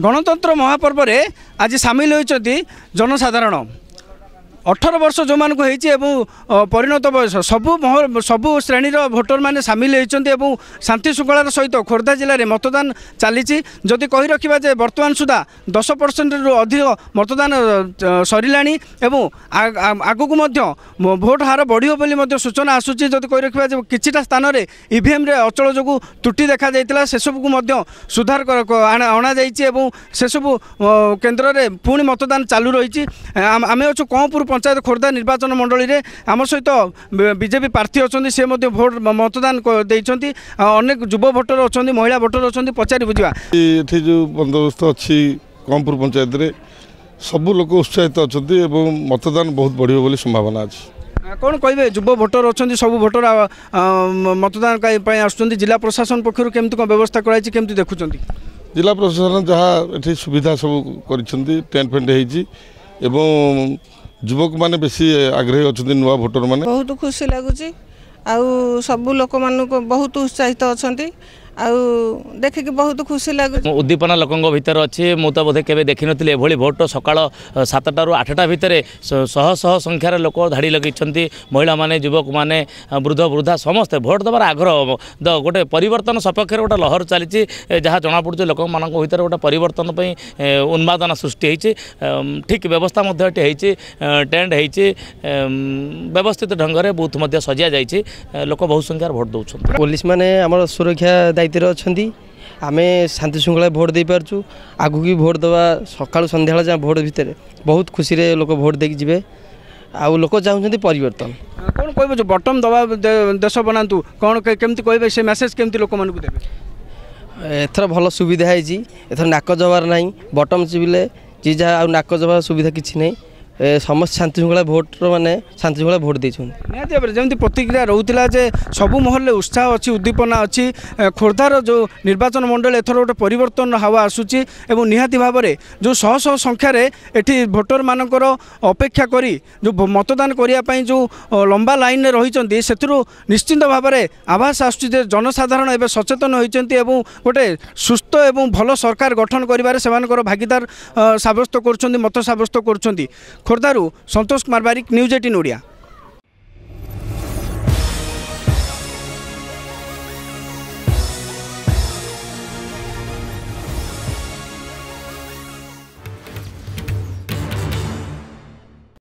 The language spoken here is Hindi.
गणतंत्र महापर्व रे आज सामिल होती जनसाधारण 18 वर्ष जो मान परिणत बयस सबु श्रेणीर भोटर मैंने सामिल होती शांति श्रृंखलार सहित खोर्धा जिले में मतदान चली जदि कही रखा जे बर्तमान सुधा 10% रु अधिक मतदान सरला आग को भोट हार बढ़ो बोली सूचना आसूची जदि कही रखा किछिटा स्थान में ईवीएम अचल जो त्रुटि देखा जाता से सबको सुधार अणा से सब केन्द्र में पुणी मतदान चालू रही आम अच्छु कंपुर पंचायत खोर्धा निर्वाचन मंडली रे आम सहित बीजेपी प्रार्थी अच्छा सी भोट मतदान देती अनेक युव भोटर अच्छा महिला भोटर अच्छा पचारि बुझा ये जो बंदोबस्त अच्छी कंपुर पंचायत रे सबू लोक उत्साहित अच्छा मतदान बहुत बढ़िया बोली संभावना अच्छी कौन कहे युव भोटर अच्छा सब भोटर मतदान आसुँच जिला प्रशासन पक्षर केमती कौन व्यवस्था कराई केमती देखुं जिला प्रशासन जहाँ ये सुविधा सब कर टेंट फेंट एवं युवक माने बेसी आग्रही अच्छा नुआ भोटर माने बहुत खुशी लगुच सबू लोक मान बहुत उत्साहित अच्छा देखिक बहुत खुशी लगे उद्दीपना लोकों भितर अच्छी मुझे बोधे केवे देखी नी एभली भोट सकाल 7टा ରୁ 8टा भितर शह शह संख्यार लोक धाड़ी लगे महिला माने युवक माने वृद्ध वृद्धा समस्ते भोट देवार आग्रह गोटे परिवर्तन सपक्ष गोटे लहर चली जहाँ जमापड़ लोक मान भर गोटे परिवर्तन उन्मादना सृष्टि ठीक व्यवस्था टेंट व्यवस्थित ढंग से बूथ सजा जाइए लोक बहुत संख्यार भोट दौरान पुलिस माने आम सुरक्षा दायित्व अच्छा आम शांति श्रृंखला भोट दे पार्छु आगु की भोट दवा सका सन्ध्या जहाँ भोट भितर बहुत खुशी रे लोक भोट देकी जी आउ लोक चाहते परिवर्तन कौन कह जो बटम दबा देश बनातु कौन केमती कहे से मेसेज केमती लोक मानक देवे एथर भल सुविधा है एथर नाक जबार ना बटम चिबिले जी जहाँ नाक जबार सुविधा किसी नहीं समस्त शांति श्रृंखला भोटर मैंने शांति श्रृंखला भोट देती निहती भाव जमी प्रतिक्रिया रोला जे सबू महल उत्साह अच्छी उद्दीपना अच्छी खोर्धार जो निर्वाचन मंडल एथर गोटे परिवर्तन हावा आसूची एवं निहती भाव में जो शह शह संख्यार एटी भोटर मानकर अपेक्षा करी जो मतदान करने जो लंबा लाइन रही से निश्चिंत भाव में आभास आसूँ जनसाधारण एवं सचेतन होती गोटे सुस्थ एवं भल सरकार गठन कर भागीदार सब्यस्त कर मत सब्यस्त कर खोर्धारू संतोष कुमार बारिक न्यूज 18 ओडिया।